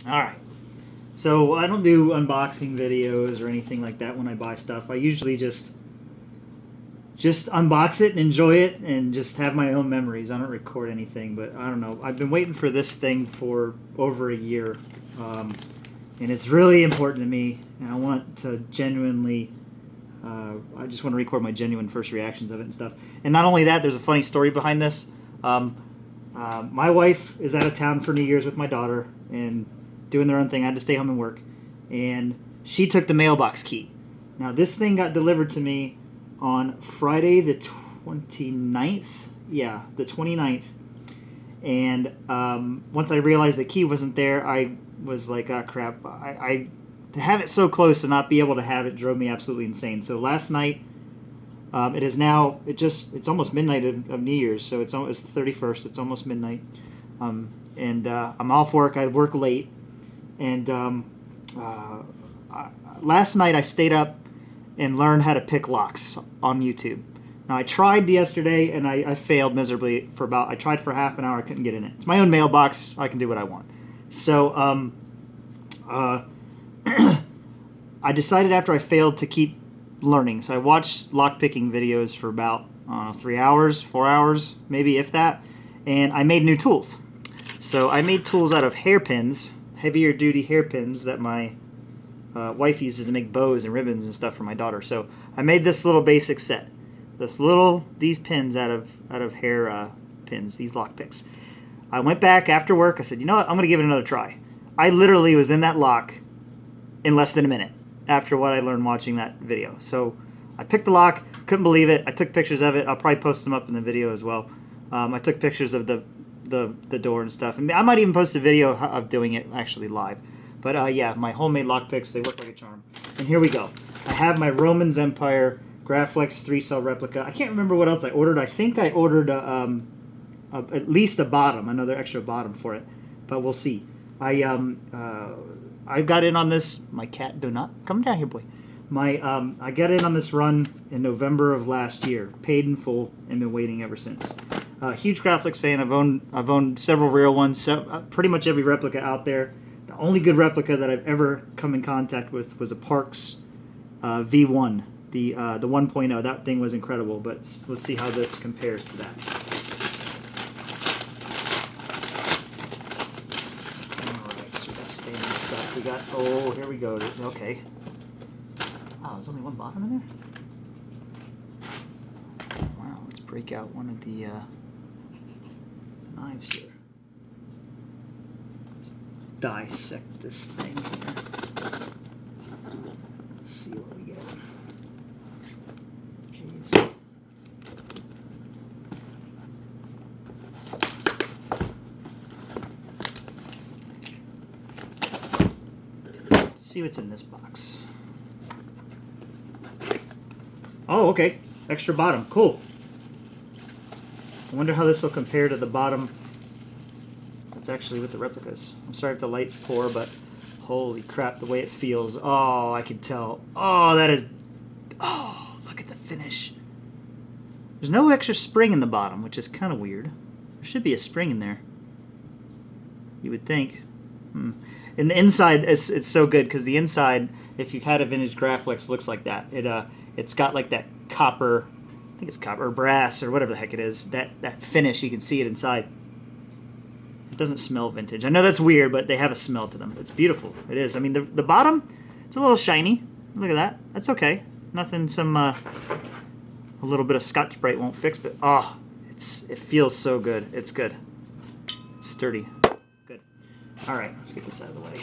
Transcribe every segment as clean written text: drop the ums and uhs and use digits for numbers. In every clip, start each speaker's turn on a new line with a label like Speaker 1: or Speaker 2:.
Speaker 1: All right. So I don't do unboxing videos or anything like that when I buy stuff. I usually just unbox it and enjoy it and just have my own memories. I don't record anything, but I don't know. I've been waiting for this thing for over a year, and it's really important to me. And I want to genuinely, I just want to record my genuine first reactions of it and stuff. And not only that, there's a funny story behind this. My wife is out of town for New Year's with my daughter and doing their own thing. I had to stay home and work, and she took the mailbox key. Now this thing got delivered to me on Friday the 29th. Yeah, the 29th. And once I realized the key wasn't there, I was like, oh crap. To have it so close and not be able to have it drove me absolutely insane. So last night, it is now, it's almost midnight of New Year's, so it's the 31st, it's almost midnight. And I'm off work, I work late. And last night I stayed up and learned how to pick locks on YouTube. Now I tried yesterday and I failed miserably I tried for half an hour, I couldn't get in it. It's my own mailbox, I can do what I want. So I decided after I failed to keep learning. So I watched lockpicking videos for about 3 hours, 4 hours, maybe if that, and I made new tools. So I made tools out of hairpins, heavier duty hairpins that my wife uses to make bows and ribbons and stuff for my daughter. So I made this little basic set, these pins out of hair pins, these lock picks. I went back after work. I said, you know what? I'm going to give it another try. I literally was in that lock in less than a minute after what I learned watching that video. So I picked the lock, couldn't believe it. I took pictures of it. I'll probably post them up in the video as well. I took pictures of the door and stuff. And I might even post a video of doing it actually live. But yeah, my homemade lock picks, they work like a charm. And here we go. I have my Romans Empire Graflex 3-cell replica. I can't remember what else I ordered. I think I ordered at least a bottom, another extra bottom for it. But we'll see. I got in on this. My cat, do not come down here, boy. I got in on this run in November of last year, paid in full, and been waiting ever since. Huge Graflex fan. I've owned several real ones, pretty much every replica out there. The only good replica that I've ever come in contact with was a Parks V1, the 1.0. That thing was incredible. But let's see how this compares to that. We got, oh, here we go. Okay. Wow, there's only one bottom in there? Wow, let's break out one of the knives here. Dissect this thing here. Let's see what we get. Jeez. See what's in this box. Oh, okay. Extra bottom. Cool. I wonder how this will compare to the bottom that's actually with the replicas. I'm sorry if the light's poor, but holy crap, the way it feels. Oh, I can tell. Oh, that is... Oh, look at the finish. There's no extra spring in the bottom, which is kind of weird. There should be a spring in there. You would think. And the inside, it's so good because the inside, if you've had a vintage Graflex, looks like that. It's got like that copper, I think it's copper or brass or whatever the heck it is. That finish, you can see it inside. It doesn't smell vintage. I know that's weird, but they have a smell to them. It's beautiful. It is. I mean, the bottom, it's a little shiny. Look at that. That's okay. Nothing a little bit of Scotch-Brite won't fix, but oh, it feels so good. It's good. It's sturdy. All right, let's get this out of the way.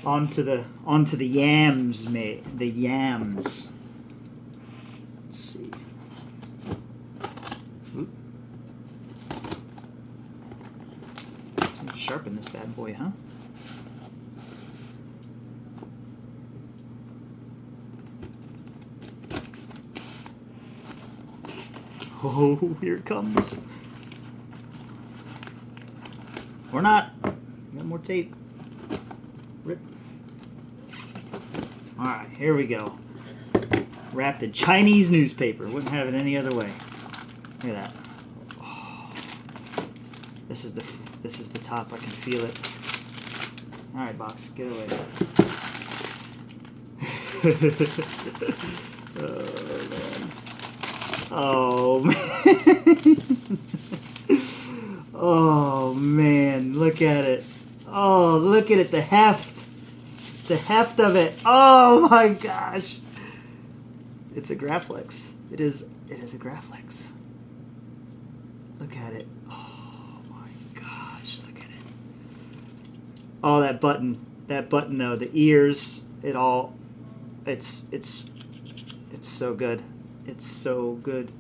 Speaker 1: Onto the yams, mate. The yams. Let's see. Oop. Seems to sharpen this bad boy, huh? Oh, here it comes. Or not. We got more tape. Rip. Alright, here we go. Wrapped in Chinese newspaper. Wouldn't have it any other way. Look at that. Oh. This is the top. I can feel it. All right, box, get away. Oh man. Oh man, look at it. Oh, look at it, the heft. The heft of it. Oh my gosh. It's a Graflex. It is a Graflex. Look at it. Oh my gosh, look at it. Oh, that button. That button though, the ears, it all, it's so good. It's so good.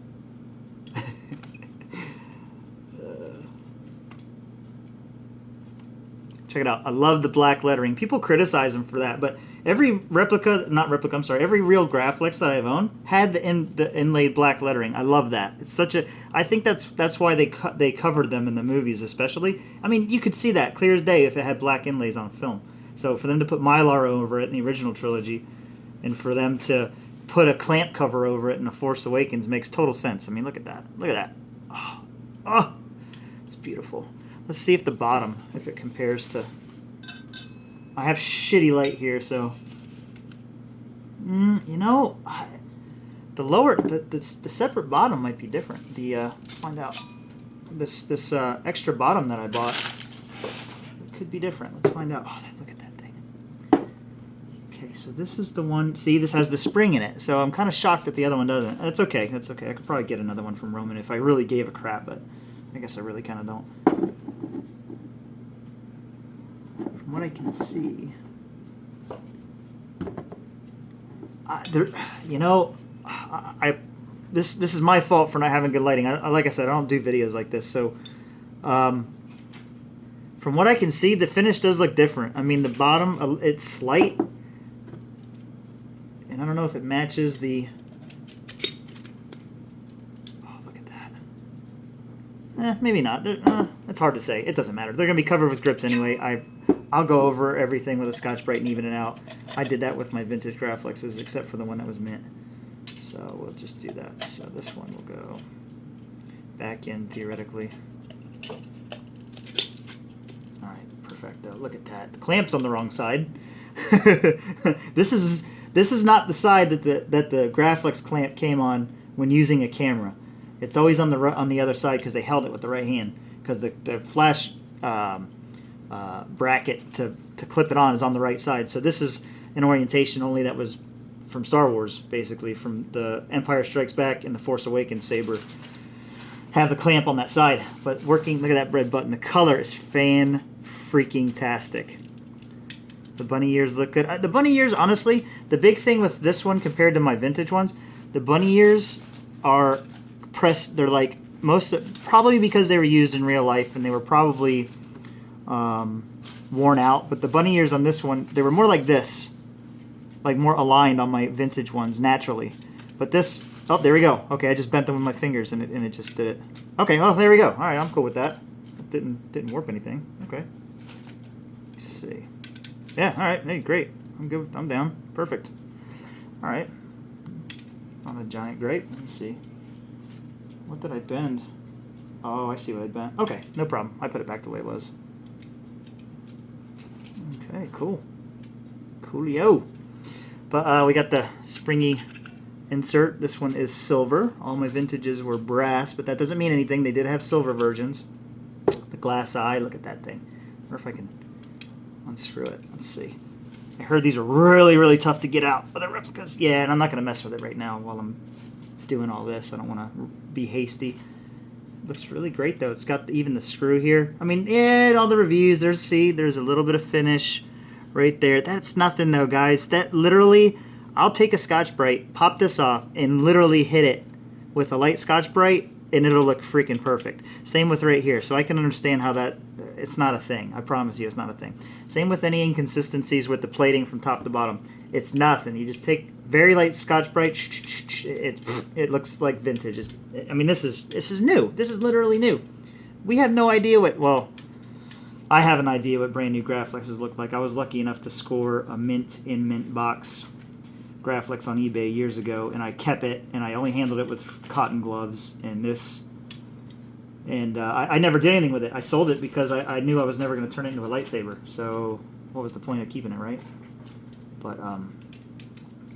Speaker 1: Check it out. I love the black lettering. People criticize them for that, but every replica, not replica, I'm sorry, every real Graflex that I've owned had the inlaid black lettering. I love that. It's such a, I think that's why they covered them in the movies especially. I mean, you could see that clear as day if it had black inlays on film. So for them to put Mylar over it in the original trilogy, and for them to put a clamp cover over it in The Force Awakens makes total sense. I mean, look at that. Look at that. Oh, it's beautiful. Let's see if the bottom, if it compares to... I have shitty light here, so... you know, the lower, the separate bottom might be different. Let's find out. This extra bottom that I bought, it could be different. Let's find out. Oh, look at that thing. Okay, so this is the one... See, this has the spring in it, so I'm kind of shocked that the other one doesn't. That's okay, that's okay. I could probably get another one from Roman if I really gave a crap, but I guess I really kind of don't. From what I can see, you know, this is my fault for not having good lighting. Like I said, I don't do videos like this, so from what I can see, the finish does look different. I mean, the bottom, it's slight, and I don't know if it matches the... Oh, look at that. Maybe not. It's hard to say. It doesn't matter. They're going to be covered with grips anyway. I'll go over everything with a Scotch-Brite and even it out. I did that with my vintage Graflexes, except for the one that was mint. So we'll just do that. So this one will go back in, theoretically. All right, perfecto. Look at that. The clamp's on the wrong side. This is not the side that the Graflex clamp came on when using a camera. It's always on the other side because they held it with the right hand, because the flash bracket to clip it on is on the right side. So this is an orientation only that was from Star Wars, basically, from the Empire Strikes Back and the Force Awakens saber. Have the clamp on that side, but working. Look at that red button. The color is fan-freaking-tastic. The bunny ears look good. The bunny ears, honestly, the big thing with this one compared to my vintage ones, the bunny ears are pressed. They're like probably because they were used in real life and they were probably worn out. But the bunny ears on this one, they were more like this, like more aligned on my vintage ones naturally. But this, oh, there we go. Okay, I just bent them with my fingers and it just did it. Okay, oh, there we go. All right, I'm cool with that. It didn't warp anything. Okay. Let's see. Yeah, all right. Hey, great. I'm good. I'm down. Perfect. All right. On a giant grape. Let me see. What did I bend? Oh, I see what I bent. Okay, no problem. I put it back the way it was. Okay, cool. Coolio. But we got the springy insert. This one is silver. All my vintages were brass, but that doesn't mean anything. They did have silver versions. The glass eye. Look at that thing. I wonder if I can unscrew it. Let's see. I heard these are really, really tough to get out of the replicas. Yeah, and I'm not going to mess with it right now while I'm doing all this. I don't want to be hasty. Looks really great, though. It's got even the screw here. I mean, yeah, all the reviews, there's a little bit of finish right there. That's nothing, though, guys. That literally, I'll take a Scotch-Brite, pop this off, and literally hit it with a light Scotch-Brite, and it'll look freaking perfect. Same with right here. So I can understand how that, it's not a thing. I promise you it's not a thing. Same with any inconsistencies with the plating from top to bottom. It's nothing. You just take very light Scotch-Brite, it looks like vintage. I mean, this is new. This is literally new. We have no idea well, I have an idea what brand new Graflexes look like. I was lucky enough to score a mint box Graflex on eBay years ago, and I kept it, and I only handled it with cotton gloves and this. And I never did anything with it. I sold it because I knew I was never going to turn it into a lightsaber. So what was the point of keeping it, right? But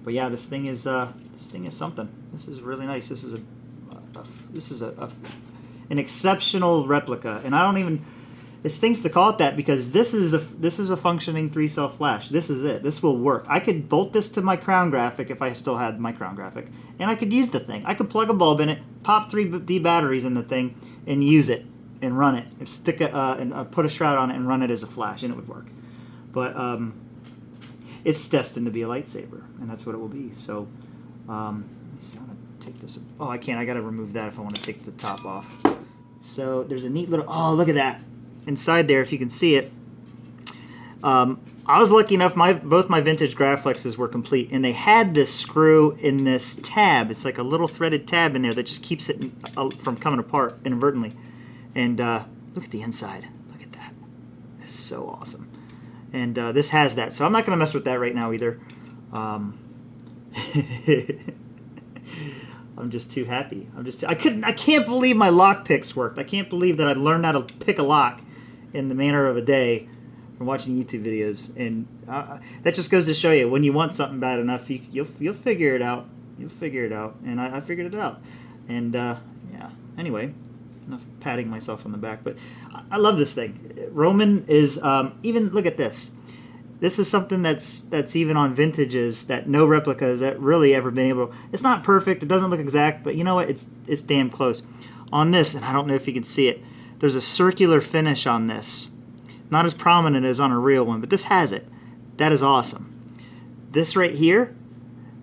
Speaker 1: yeah, this thing is something. This is really nice. This is an exceptional replica, and I don't even. It stinks to call it that because this is a functioning 3-cell flash. This is it. This will work. I could bolt this to my Crown Graphic if I still had my Crown Graphic, and I could use the thing. I could plug a bulb in it, pop 3D batteries in the thing, and use it and run it. And stick and put a shroud on it and run it as a flash, and it would work. But it's destined to be a lightsaber, and that's what it will be. So let me see. I'm gonna take this. Oh, I can't. I gotta remove that if I want to take the top off. So there's a neat little. Oh, look at that. Inside there, if you can see it, I was lucky enough. Both my vintage Graflexes were complete, and they had this screw in this tab. It's like a little threaded tab in there that just keeps it from coming apart inadvertently. And look at the inside. Look at that. It's so awesome. And this has that, so I'm not going to mess with that right now either. I'm just too happy. I can't believe my lock picks worked. I can't believe that I learned how to pick a lock in the manner of a day from watching YouTube videos, and that just goes to show you when you want something bad enough, you'll figure it out. You'll figure it out, and I figured it out. And yeah. Anyway, enough patting myself on the back, but I love this thing. Roman is even look at this. This is something that's even on vintages that no replica has really ever been able to. It's not perfect. It doesn't look exact, but you know what? It's damn close. On this, and I don't know if you can see it, there's a circular finish on this. Not as prominent as on a real one, but this has it. That is awesome. This right here,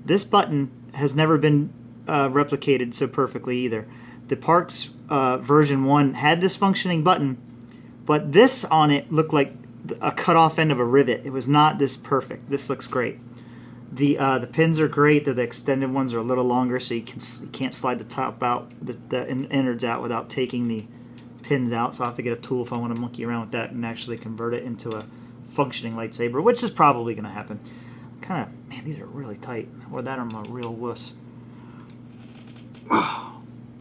Speaker 1: this button has never been replicated so perfectly either. The Parks version 1 had this functioning button, but this on it looked like a cut off end of a rivet. It was not this perfect. This looks great. The pins are great. The extended ones are a little longer, so you can't slide the top out, the innards out without taking the pins out. So I'll have to get a tool if I want to monkey around with that and actually convert it into a functioning lightsaber, which is probably going to happen. Man, these are really tight. Or that I'm a real wuss.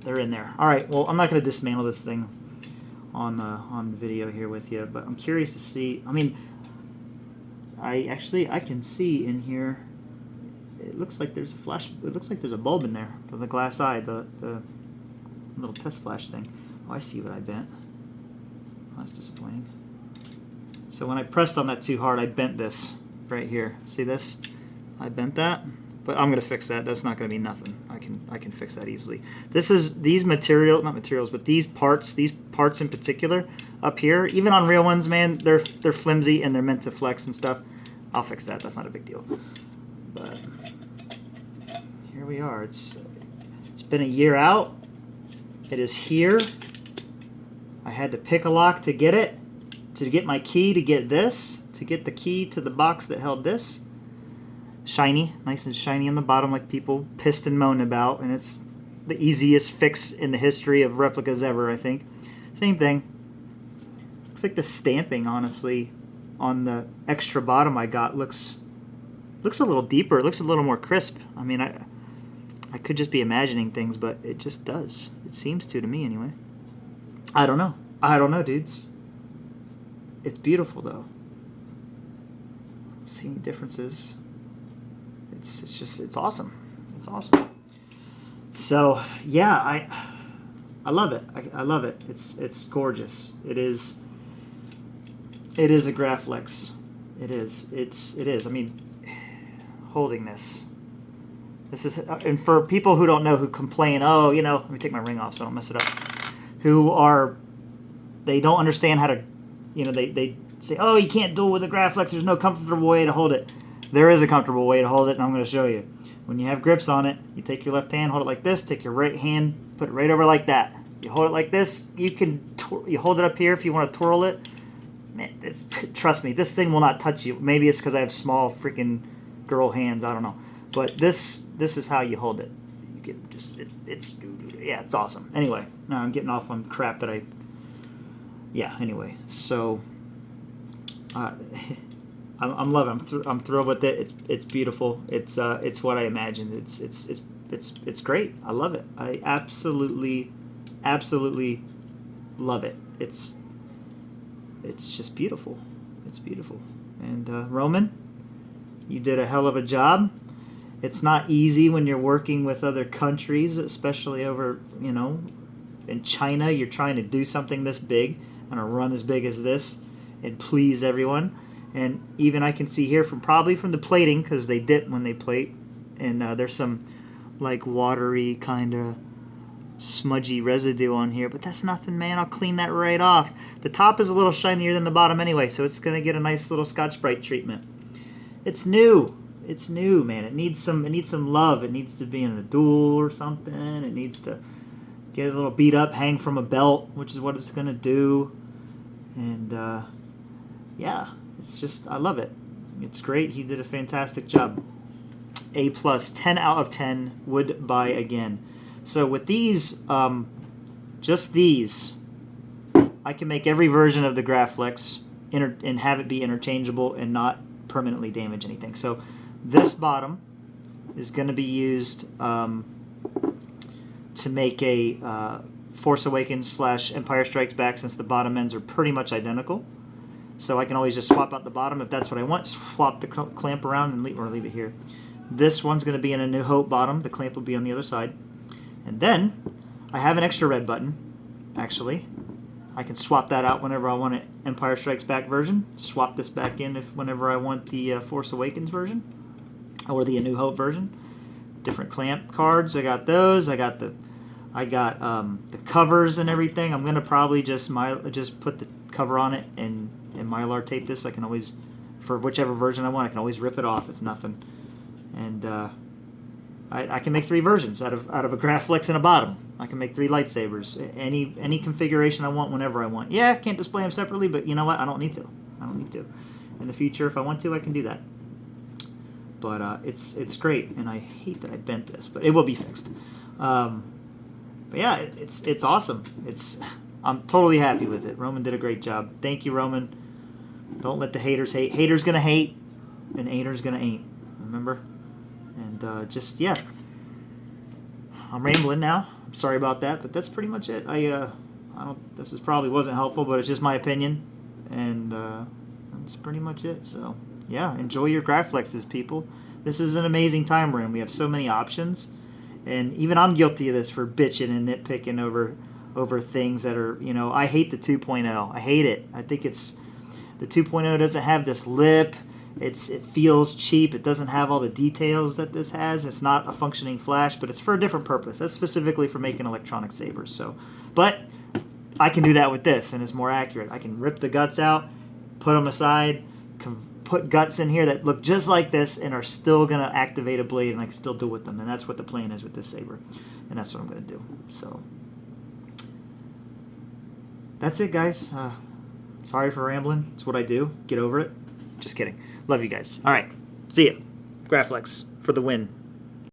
Speaker 1: They're in there. All right. Well, I'm not going to dismantle this thing on video here with you, but I'm curious to see. I mean, I can see in here. It looks like there's a flash. It looks like there's a bulb in there for the glass eye, the little test flash thing. Oh, I see what I bent. Oh, that's disappointing. So when I pressed on that too hard, I bent this right here. See this? I bent that, but I'm gonna fix that. That's not gonna be nothing. I can fix that easily. This is these not materials, but these parts in particular up here, even on real ones, man, they're flimsy and they're meant to flex and stuff. I'll fix that. That's not a big deal. But here we are. It's been a year out. It is here. I had to pick a lock to get it, to get my key to get this, to get the key to the box that held this. Shiny, nice and shiny on the bottom like people pissed and moaned about, and it's the easiest fix in the history of replicas ever, I think. Same thing. Looks like the stamping, honestly, on the extra bottom I got looks a little deeper. It looks a little more crisp. I mean, I could just be imagining things, but it just does. It seems to me, anyway. I don't know. I don't know, dudes. It's beautiful, though. I don't see any differences. It's awesome. It's awesome. So yeah, I love it. I love it. It's gorgeous. It is a Graflex. It is. I mean, holding this is, and for people who don't know, who complain, oh, you know, let me take my ring off so I don't mess it up. They don't understand how to, you know, they say, oh, you can't duel with a Graflex. There's no comfortable way to hold it. There is a comfortable way to hold it, and I'm going to show you. When you have grips on it, you take your left hand, hold it like this, take your right hand, put it right over like that. You hold it like this. You hold it up here if you want to twirl it. Man, trust me, this thing will not touch you. Maybe it's because I have small freaking girl hands. I don't know. But this is how you hold it. You get just it's awesome. Anyway, now I'm getting off on crap that anyway, so I'm loving it. I'm thrilled with it. It's beautiful. It's what I imagined. It's great. I love it. I absolutely love it. It's just beautiful. It's beautiful. And Roman, you did a hell of a job. It's not easy when you're working with other countries, especially over, in China. You're trying to do something this big on a run as big as this and please everyone. And even I can see here probably from the plating, because they dip when they plate, and there's some like watery kind of smudgy residue on here, but that's nothing, man. I'll clean that right off. The top is a little shinier than the bottom anyway, so it's gonna get a nice little Scotch-Brite treatment. It's new. It's new, man. It needs some love. It needs to be in a duel or something. It needs to get a little beat up, hang from a belt, which is what it's gonna do. And yeah, it's just, I love it. It's great. He did a fantastic job. A+, 10 out of 10. Would buy again. So with these, just these, I can make every version of the Graflex and have it be interchangeable and not permanently damage anything. So this bottom is going to be used to make a Force Awakens / Empire Strikes Back, since the bottom ends are pretty much identical. So I can always just swap out the bottom if that's what I want, swap the clamp around and leave it here. This one's going to be in A New Hope bottom. The clamp will be on the other side. And then I have an extra red button, actually. I can swap that out whenever I want an Empire Strikes Back version. Swap this back in whenever I want the Force Awakens version or the A New Hope version. Different clamp cards. I got those. I got the covers and everything. I'm gonna probably just put the cover on it and Mylar tape this. I can always, for whichever version I want, I can always rip it off. It's nothing. And I can make 3 versions out of a Graflex and a bottom. I can make 3 lightsabers, any configuration I want, whenever I want. Yeah, I can't display them separately, but you know what? I don't need to. In the future, if I want to, I can do that. But it's great, and I hate that I bent this, but it will be fixed. But yeah, it's awesome. I'm totally happy with it. Roman did a great job. Thank you, Roman. Don't let the haters hate. Haters gonna hate, and haters gonna ain't. Remember? And just, yeah, I'm rambling now. I'm sorry about that, but that's pretty much it. This probably wasn't helpful, but it's just my opinion, and that's pretty much it. So yeah, enjoy your Graflexes, people. This is an amazing time we're in. We have so many options, and even I'm guilty of this, for bitching and nitpicking over things that are, I hate the 2.0. I hate it. I think the 2.0 doesn't have this lip. It feels cheap. It doesn't have all the details that this has. It's not a functioning flash, but it's for a different purpose. That's specifically for making electronic sabers. So, but I can do that with this, and it's more accurate. I can rip the guts out, put them aside, put guts in here that look just like this and are still going to activate a blade, and I can still do with them. And that's what the plan is with this saber, and that's what I'm going to do. So that's it, guys. Sorry for rambling. It's what I do. Get over it. Just kidding. Love you guys. All right. See ya. Graflex for the win.